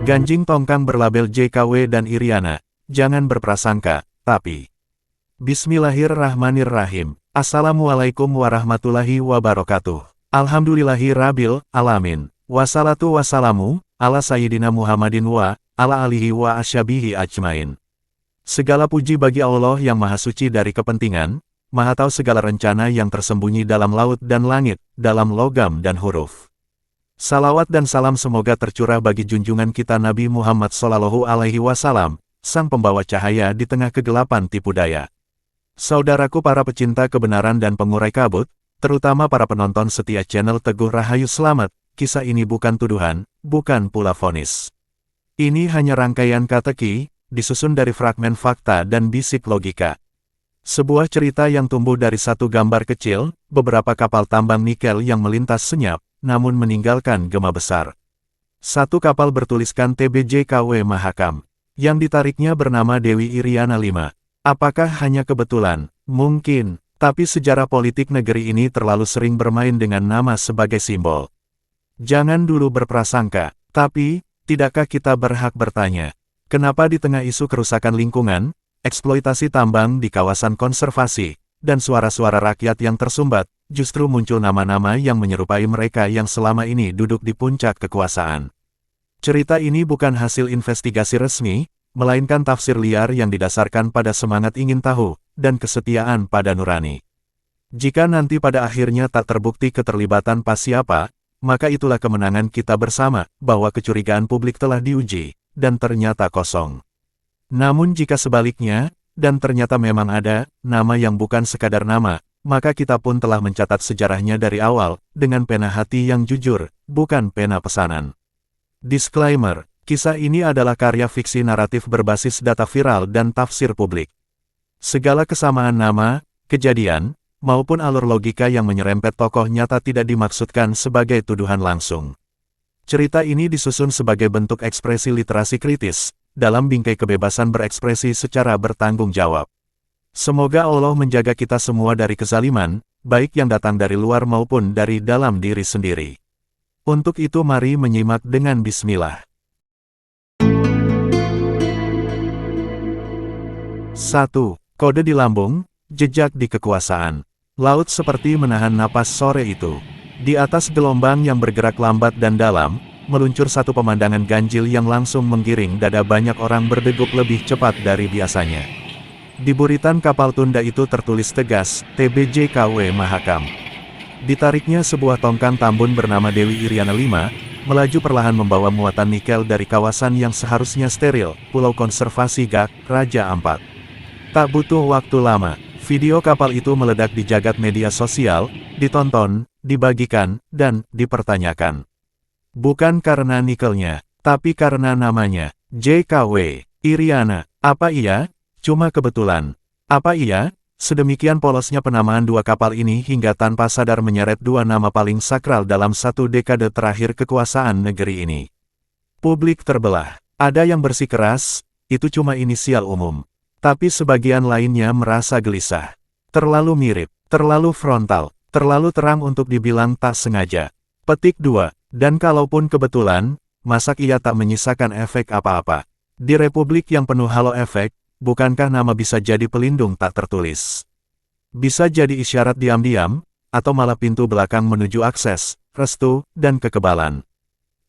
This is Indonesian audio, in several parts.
Ganjing tongkang berlabel JKW dan Iriana, jangan berprasangka, tapi... Bismillahirrahmanirrahim. Assalamualaikum warahmatullahi wabarakatuh. Alhamdulillahirabbil alamin. Wassalatu wassalamu ala sayyidina Muhammadin wa ala alihi wa asyabihi ajmain. Segala puji bagi Allah yang maha suci dari kepentingan, maha tahu segala rencana yang tersembunyi dalam laut dan langit, dalam logam dan huruf. Salawat dan salam semoga tercurah bagi junjungan kita Nabi Muhammad SAW, sang pembawa cahaya di tengah kegelapan tipu daya. Saudaraku para pecinta kebenaran dan pengurai kabut, terutama para penonton setia channel Teguh Rahayu Selamat, kisah ini bukan tuduhan, bukan pula vonis. Ini hanya rangkaian kata-kata, disusun dari fragmen fakta dan bisik logika. Sebuah cerita yang tumbuh dari satu gambar kecil, beberapa kapal tambang nikel yang melintas senyap, namun meninggalkan gema besar. Satu kapal bertuliskan TBJKW Mahakam, yang ditariknya bernama Dewi Iriana V. Apakah hanya kebetulan? Mungkin, tapi sejarah politik negeri ini terlalu sering bermain dengan nama sebagai simbol. Jangan dulu berprasangka, tapi, tidakkah kita berhak bertanya? Kenapa di tengah isu kerusakan lingkungan, eksploitasi tambang di kawasan konservasi, dan suara-suara rakyat yang tersumbat, justru muncul nama-nama yang menyerupai mereka yang selama ini duduk di puncak kekuasaan? Cerita ini bukan hasil investigasi resmi, melainkan tafsir liar yang didasarkan pada semangat ingin tahu, dan kesetiaan pada nurani. Jika nanti pada akhirnya tak terbukti keterlibatan pas siapa, maka itulah kemenangan kita bersama, bahwa kecurigaan publik telah diuji, dan ternyata kosong. Namun jika sebaliknya, dan ternyata memang ada, nama yang bukan sekadar nama, maka kita pun telah mencatat sejarahnya dari awal, dengan pena hati yang jujur, bukan pena pesanan. Disclaimer, kisah ini adalah karya fiksi naratif berbasis data viral dan tafsir publik. Segala kesamaan nama, kejadian, maupun alur logika yang menyerempet tokoh nyata tidak dimaksudkan sebagai tuduhan langsung. Cerita ini disusun sebagai bentuk ekspresi literasi kritis, dalam bingkai kebebasan berekspresi secara bertanggung jawab. Semoga Allah menjaga kita semua dari kezaliman, baik yang datang dari luar maupun dari dalam diri sendiri. Untuk itu mari menyimak dengan bismillah. 1. Kode di lambung, jejak di kekuasaan. Laut seperti menahan napas sore itu. Di atas gelombang yang bergerak lambat dan dalam, meluncur satu pemandangan ganjil yang langsung menggiring dada banyak orang berdegup lebih cepat dari biasanya. Di buritan kapal tunda itu tertulis tegas, TBJKW Mahakam. Ditariknya sebuah tongkang tambun bernama Dewi Iriana V, melaju perlahan membawa muatan nikel dari kawasan yang seharusnya steril, Pulau Konservasi Gak, Raja Ampat. Tak butuh waktu lama, video kapal itu meledak di jagat media sosial, ditonton, dibagikan, dan dipertanyakan. Bukan karena nikelnya, tapi karena namanya, JKW, Iriana. Apa iya? Cuma kebetulan. Apa iya? Sedemikian polosnya penamaan dua kapal ini hingga tanpa sadar menyeret dua nama paling sakral dalam satu dekade terakhir kekuasaan negeri ini. Publik terbelah. Ada yang bersikeras, itu cuma inisial umum. Tapi sebagian lainnya merasa gelisah. Terlalu mirip, terlalu frontal, terlalu terang untuk dibilang tak sengaja. Petik 2. Dan kalaupun kebetulan, masak ia tak menyisakan efek apa-apa. Di republik yang penuh halo efek, bukankah nama bisa jadi pelindung tak tertulis? Bisa jadi isyarat diam-diam, atau malah pintu belakang menuju akses, restu, dan kekebalan.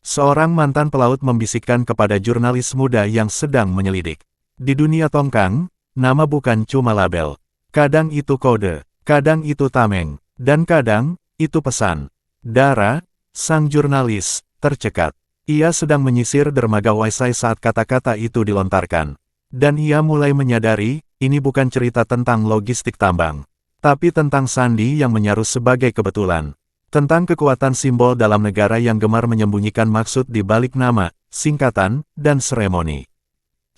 Seorang mantan pelaut membisikkan kepada jurnalis muda yang sedang menyelidik. Di dunia tongkang, nama bukan cuma label. Kadang itu kode, kadang itu tameng, dan kadang, itu pesan. Dara, sang jurnalis, tercekat. Ia sedang menyisir dermaga Waisai saat kata-kata itu dilontarkan. Dan ia mulai menyadari, ini bukan cerita tentang logistik tambang. Tapi tentang sandi yang menyaru sebagai kebetulan. Tentang kekuatan simbol dalam negara yang gemar menyembunyikan maksud di balik nama, singkatan, dan seremoni.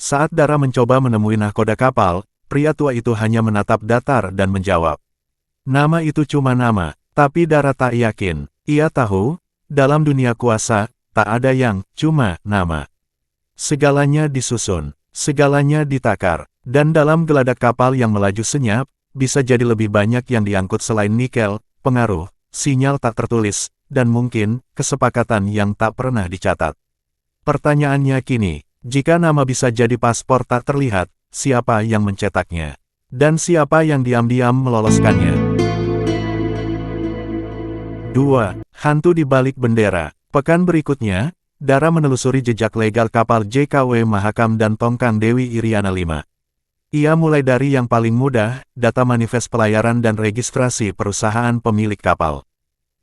Saat Dara mencoba menemui nahkoda kapal, pria tua itu hanya menatap datar dan menjawab. Nama itu cuma nama, tapi Dara tak yakin. Ia tahu, dalam dunia kuasa, tak ada yang cuma nama. Segalanya disusun, segalanya ditakar, dan dalam geladak kapal yang melaju senyap, bisa jadi lebih banyak yang diangkut selain nikel, pengaruh, sinyal tak tertulis, dan mungkin, kesepakatan yang tak pernah dicatat. Pertanyaannya kini, jika nama bisa jadi paspor tak terlihat, siapa yang mencetaknya? Dan siapa yang diam-diam meloloskannya? 2. Hantu di balik bendera. Pekan berikutnya, Dara menelusuri jejak legal kapal JKW Mahakam dan Tongkang Dewi Iriana V. Ia mulai dari yang paling mudah, data manifest pelayaran dan registrasi perusahaan pemilik kapal.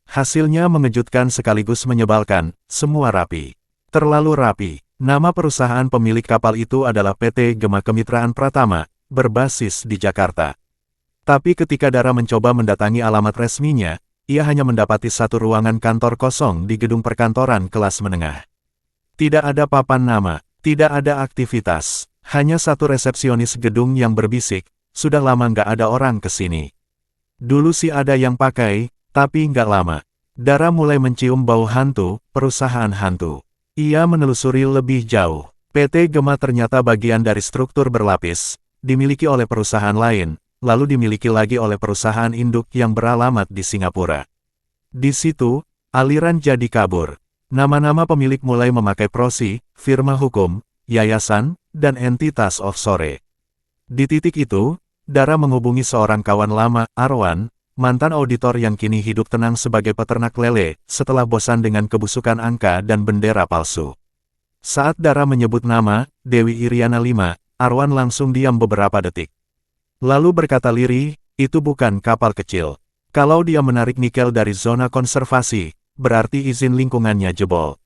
Hasilnya mengejutkan sekaligus menyebalkan, semua rapi. Terlalu rapi. Nama perusahaan pemilik kapal itu adalah PT Gema Kemitraan Pratama, berbasis di Jakarta. Tapi ketika Dara mencoba mendatangi alamat resminya, ia hanya mendapati satu ruangan kantor kosong di gedung perkantoran kelas menengah. Tidak ada papan nama, tidak ada aktivitas, hanya satu resepsionis gedung yang berbisik, sudah lama nggak ada orang ke sini. Dulu sih ada yang pakai, tapi nggak lama. Dara mulai mencium bau hantu, perusahaan hantu. Ia menelusuri lebih jauh. PT Gema ternyata bagian dari struktur berlapis, dimiliki oleh perusahaan lain, lalu dimiliki lagi oleh perusahaan induk yang beralamat di Singapura. Di situ, aliran jadi kabur. Nama-nama pemilik mulai memakai prosi, firma hukum, yayasan, dan entitas offshore. Di titik itu, Dara menghubungi seorang kawan lama, Arwan, mantan auditor yang kini hidup tenang sebagai peternak lele, setelah bosan dengan kebusukan angka dan bendera palsu. Saat Dara menyebut nama, Dewi Iriana V, Arwan langsung diam beberapa detik. Lalu berkata lirih, itu bukan kapal kecil. Kalau dia menarik nikel dari zona konservasi, berarti izin lingkungannya jebol.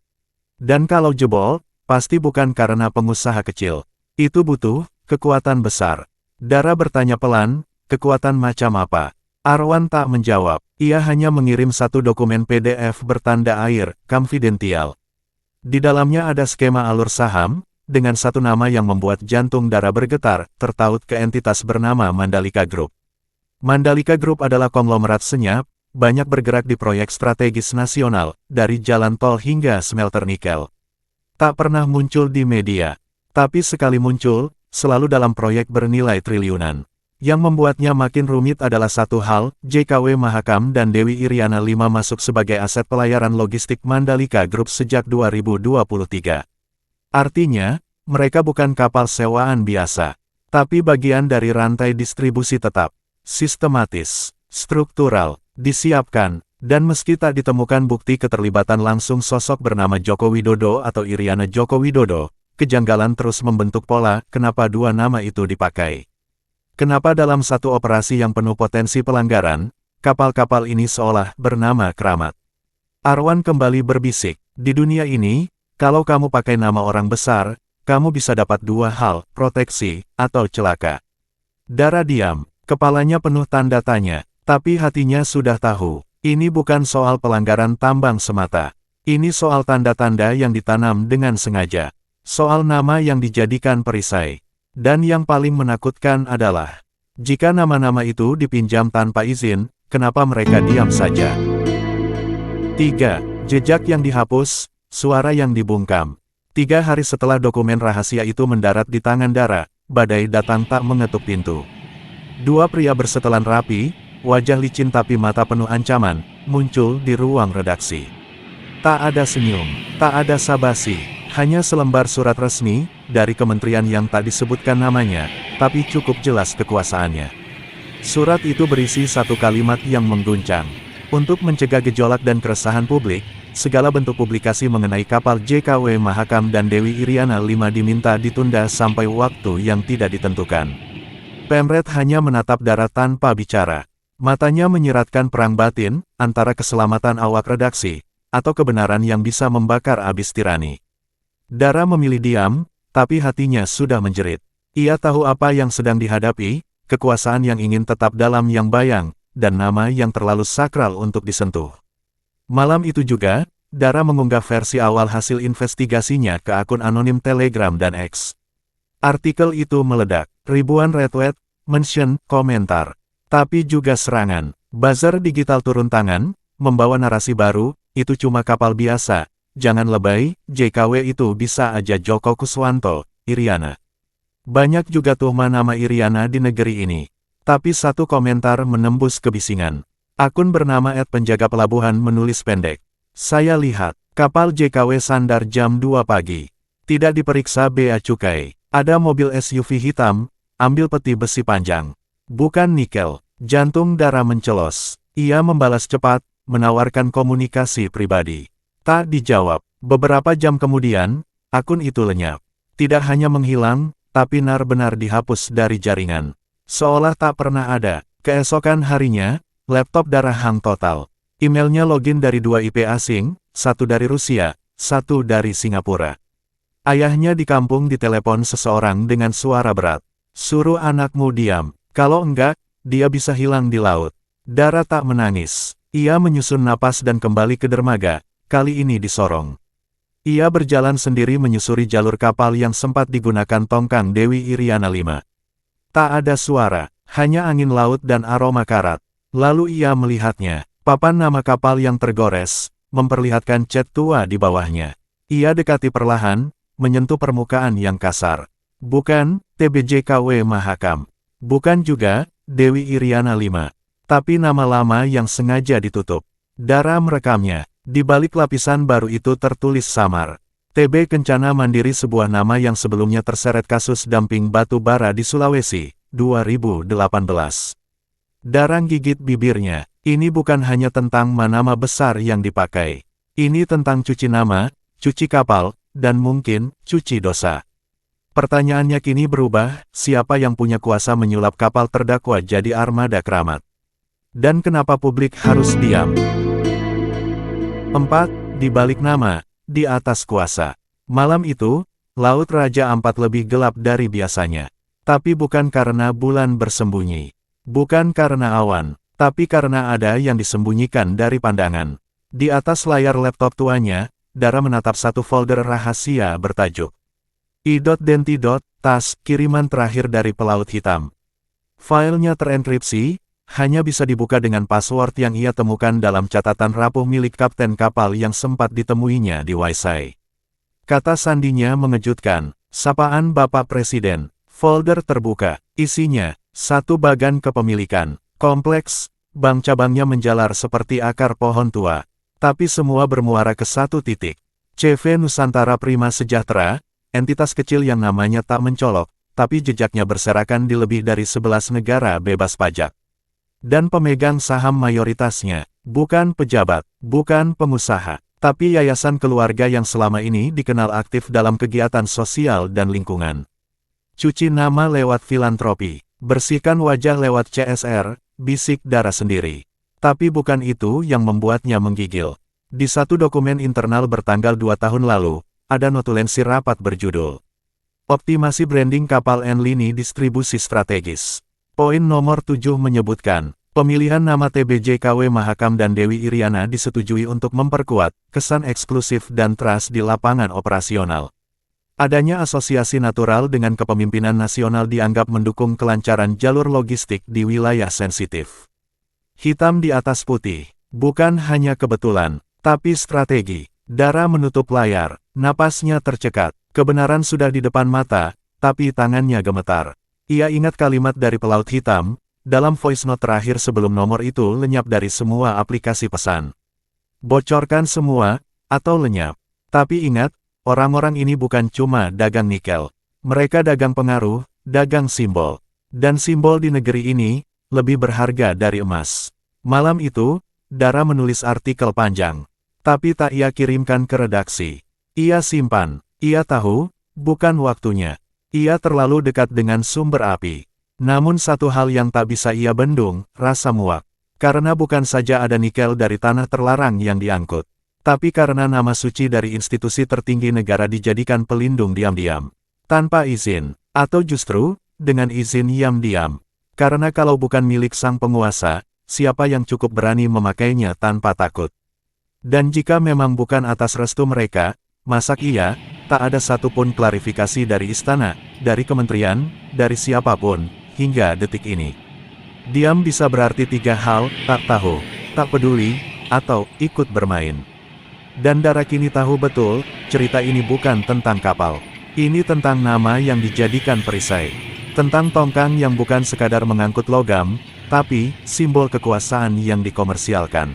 Dan kalau jebol, pasti bukan karena pengusaha kecil. Itu butuh kekuatan besar. Dara bertanya pelan, kekuatan macam apa? Arwan tak menjawab. Ia hanya mengirim satu dokumen PDF bertanda air, konfidensial. Di dalamnya ada skema alur saham, dengan satu nama yang membuat jantung Dara bergetar, tertaut ke entitas bernama Mandalika Group. Mandalika Group adalah konglomerat senyap, banyak bergerak di proyek strategis nasional, dari jalan tol hingga smelter nikel. Tak pernah muncul di media, tapi sekali muncul, selalu dalam proyek bernilai triliunan. Yang membuatnya makin rumit adalah satu hal, JKW Mahakam dan Dewi Iriana V masuk sebagai aset pelayaran logistik Mandalika Group sejak 2023. Artinya, mereka bukan kapal sewaan biasa, tapi bagian dari rantai distribusi tetap, sistematis, struktural, disiapkan, dan meski tak ditemukan bukti keterlibatan langsung sosok bernama Joko Widodo atau Iriana Joko Widodo, kejanggalan terus membentuk pola kenapa dua nama itu dipakai. Kenapa dalam satu operasi yang penuh potensi pelanggaran, kapal-kapal ini seolah bernama keramat. Arwan kembali berbisik, di dunia ini, kalau kamu pakai nama orang besar, kamu bisa dapat dua hal, proteksi, atau celaka. Dara diam, kepalanya penuh tanda tanya, tapi hatinya sudah tahu, ini bukan soal pelanggaran tambang semata. Ini soal tanda-tanda yang ditanam dengan sengaja. Soal nama yang dijadikan perisai. Dan yang paling menakutkan adalah, jika nama-nama itu dipinjam tanpa izin, kenapa mereka diam saja? 3. Jejak yang dihapus, suara yang dibungkam. 3 hari setelah dokumen rahasia itu mendarat di tangan Dara, badai datang tak mengetuk pintu. Dua pria bersetelan rapi, wajah licin tapi mata penuh ancaman, muncul di ruang redaksi. Tak ada senyum, tak ada sabasi, hanya selembar surat resmi, dari kementerian yang tak disebutkan namanya, tapi cukup jelas kekuasaannya. Surat itu berisi satu kalimat yang mengguncang. Untuk mencegah gejolak dan keresahan publik, segala bentuk publikasi mengenai kapal JKW Mahakam dan Dewi Iriana V diminta ditunda sampai waktu yang tidak ditentukan. Pemret hanya menatap Dara tanpa bicara. Matanya menyiratkan perang batin, antara keselamatan awak redaksi, atau kebenaran yang bisa membakar abis tirani. Dara memilih diam, tapi hatinya sudah menjerit. Ia tahu apa yang sedang dihadapi, kekuasaan yang ingin tetap dalam yang bayang, dan nama yang terlalu sakral untuk disentuh. Malam itu juga, Dara mengunggah versi awal hasil investigasinya ke akun anonim Telegram dan X. Artikel itu meledak, ribuan retweet, mention, komentar, tapi juga serangan. Buzzer digital turun tangan, membawa narasi baru, itu cuma kapal biasa, jangan lebay, JKW itu bisa aja Joko Kuswanto, Iriana. Banyak juga tuhma nama Iriana di negeri ini. Tapi satu komentar menembus kebisingan. Akun bernama @penjaga pelabuhan menulis pendek. Saya lihat, kapal JKW sandar jam 2 pagi. Tidak diperiksa bea cukai. Ada mobil SUV hitam, ambil peti besi panjang. Bukan nikel. Jantung Dara mencelos. Ia membalas cepat, menawarkan komunikasi pribadi. Tak dijawab. Beberapa jam kemudian, akun itu lenyap. Tidak hanya menghilang, tapi benar-benar dihapus dari jaringan. Seolah tak pernah ada. Keesokan harinya, laptop Dara hang total. Emailnya login dari 2 IP asing, satu dari Rusia, satu dari Singapura. Ayahnya di kampung ditelepon seseorang dengan suara berat. Suruh anakmu diam, kalau enggak, dia bisa hilang di laut. Dara tak menangis. Ia menyusun napas dan kembali ke dermaga, kali ini disorong. Ia berjalan sendiri menyusuri jalur kapal yang sempat digunakan tongkang Dewi Iriana V. Tak ada suara, hanya angin laut dan aroma karat. Lalu ia melihatnya, papan nama kapal yang tergores, memperlihatkan cat tua di bawahnya. Ia dekati perlahan, menyentuh permukaan yang kasar. Bukan TBJKW Mahakam. Bukan juga Dewi Iriana V. Tapi nama lama yang sengaja ditutup. Dara merekamnya. Di balik lapisan baru itu tertulis samar. TB Kencana Mandiri, sebuah nama yang sebelumnya terseret kasus dumping batu bara di Sulawesi, 2018. Dara gigit bibirnya. Ini bukan hanya tentang nama besar yang dipakai. Ini tentang cuci nama, cuci kapal, dan mungkin, cuci dosa. Pertanyaannya kini berubah, siapa yang punya kuasa menyulap kapal terdakwa jadi armada keramat? Dan kenapa publik harus diam? 4. Di balik nama, di atas kuasa. Malam itu, Laut Raja Ampat lebih gelap dari biasanya. Tapi bukan karena bulan bersembunyi. Bukan karena awan, tapi karena ada yang disembunyikan dari pandangan. Di atas layar laptop tuanya, Dara menatap satu folder rahasia bertajuk I.Denti. Tas, kiriman terakhir dari Pelaut Hitam. Filenya terenkripsi, hanya bisa dibuka dengan password yang ia temukan dalam catatan rapuh milik kapten kapal yang sempat ditemuinya di Waisai. Kata sandinya mengejutkan, sapaan Bapak Presiden. Folder terbuka, isinya, satu bagan kepemilikan, kompleks, bank cabangnya menjalar seperti akar pohon tua. Tapi semua bermuara ke satu titik. CV Nusantara Prima Sejahtera, entitas kecil yang namanya tak mencolok, tapi jejaknya berserakan di lebih dari 11 negara bebas pajak. Dan pemegang saham mayoritasnya, bukan pejabat, bukan pengusaha, tapi yayasan keluarga yang selama ini dikenal aktif dalam kegiatan sosial dan lingkungan. Cuci nama lewat filantropi, bersihkan wajah lewat CSR, bisik Dara sendiri. Tapi bukan itu yang membuatnya menggigil. Di satu dokumen internal bertanggal 2 tahun lalu, ada notulensi rapat berjudul Optimasi Branding Kapal Lini Distribusi Strategis. Poin nomor 7 menyebutkan, pemilihan nama TBJKW Mahakam dan Dewi Iriana disetujui untuk memperkuat kesan eksklusif dan trust di lapangan operasional. Adanya asosiasi natural dengan kepemimpinan nasional dianggap mendukung kelancaran jalur logistik di wilayah sensitif. Hitam di atas putih, bukan hanya kebetulan, tapi strategi. Dara menutup layar, napasnya tercekat, kebenaran sudah di depan mata, tapi tangannya gemetar. Ia ingat kalimat dari Pelaut Hitam, dalam voice note terakhir sebelum nomor itu lenyap dari semua aplikasi pesan. Bocorkan semua, atau lenyap. Tapi ingat, orang-orang ini bukan cuma dagang nikel. Mereka dagang pengaruh, dagang simbol. Dan simbol di negeri ini, lebih berharga dari emas. Malam itu, Dara menulis artikel panjang. Tapi tak ia kirimkan ke redaksi. Ia simpan. Ia tahu, bukan waktunya. Ia terlalu dekat dengan sumber api. Namun satu hal yang tak bisa ia bendung, rasa muak. Karena bukan saja ada nikel dari tanah terlarang yang diangkut. Tapi karena nama suci dari institusi tertinggi negara dijadikan pelindung diam-diam. Tanpa izin. Atau justru, dengan izin diam-diam. Karena kalau bukan milik sang penguasa, siapa yang cukup berani memakainya tanpa takut? Dan jika memang bukan atas restu mereka, masak iya, tak ada satupun klarifikasi dari istana, dari kementerian, dari siapapun, hingga detik ini. Diam bisa berarti 3 hal, tak tahu, tak peduli, atau ikut bermain. Dan Dara kini tahu betul, cerita ini bukan tentang kapal. Ini tentang nama yang dijadikan perisai. Tentang tongkang yang bukan sekadar mengangkut logam, tapi simbol kekuasaan yang dikomersialkan.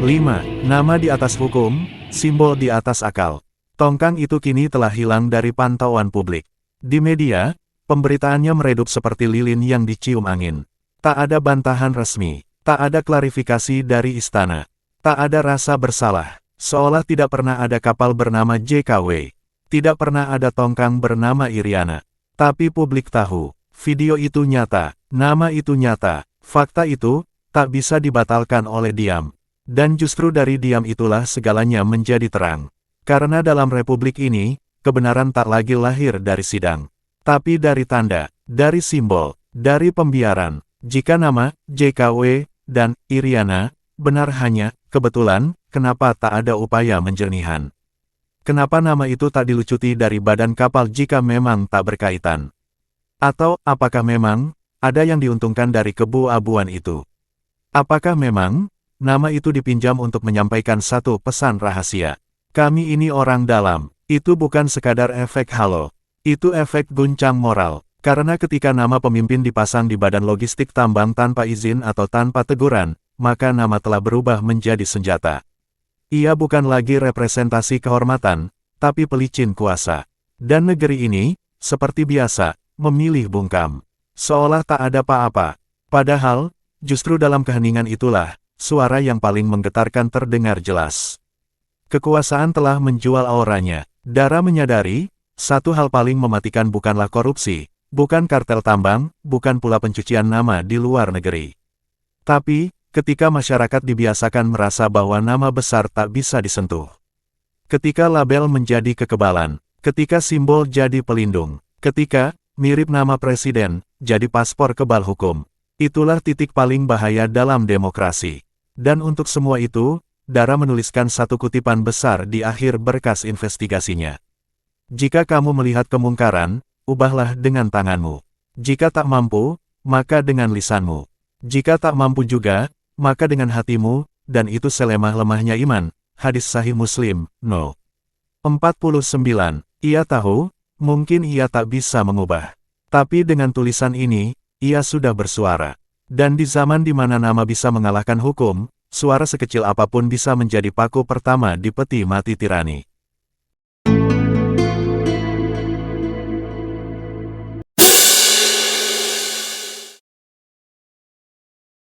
5. Nama di atas hukum, simbol di atas akal. Tongkang itu kini telah hilang dari pantauan publik. Di media, pemberitaannya meredup seperti lilin yang dicium angin. Tak ada bantahan resmi, tak ada klarifikasi dari istana, tak ada rasa bersalah, seolah tidak pernah ada kapal bernama JKW, tidak pernah ada tongkang bernama Iriana. Tapi publik tahu, video itu nyata, nama itu nyata, fakta itu tak bisa dibatalkan oleh diam. Dan justru dari diam itulah segalanya menjadi terang. Karena dalam republik ini, kebenaran tak lagi lahir dari sidang, tapi dari tanda, dari simbol, dari pembiaran. Jika nama, JKW, dan Iriana, benar hanya, kebetulan, kenapa tak ada upaya menjernihan? Kenapa nama itu tak dilucuti dari badan kapal jika memang tak berkaitan? Atau, apakah memang, ada yang diuntungkan dari kebu-abuan itu? Apakah memang, nama itu dipinjam untuk menyampaikan satu pesan rahasia? Kami ini orang dalam, itu bukan sekadar efek halo. Itu efek guncang moral. Karena ketika nama pemimpin dipasang di badan logistik tambang tanpa izin atau tanpa teguran, maka nama telah berubah menjadi senjata. Ia bukan lagi representasi kehormatan, tapi pelicin kuasa. Dan negeri ini, seperti biasa, memilih bungkam. Seolah tak ada apa-apa. Padahal, justru dalam keheningan itulah, suara yang paling menggetarkan terdengar jelas. Kekuasaan telah menjual auranya. Dara menyadari, satu hal paling mematikan bukanlah korupsi, bukan kartel tambang, bukan pula pencucian nama di luar negeri. Tapi, ketika masyarakat dibiasakan merasa bahwa nama besar tak bisa disentuh. Ketika label menjadi kekebalan, ketika simbol jadi pelindung, ketika, mirip nama presiden, jadi paspor kebal hukum. Itulah titik paling bahaya dalam demokrasi. Dan untuk semua itu, Dara menuliskan satu kutipan besar di akhir berkas investigasinya. Jika kamu melihat kemungkaran, ubahlah dengan tanganmu. Jika tak mampu, maka dengan lisanmu. Jika tak mampu juga, maka dengan hatimu, dan itu selemah-lemahnya iman. Hadis Sahih Muslim, No. 49. Ia tahu, mungkin ia tak bisa mengubah. Tapi dengan tulisan ini, ia sudah bersuara. Dan di zaman di mana nama bisa mengalahkan hukum, suara sekecil apapun bisa menjadi paku pertama di peti mati tirani.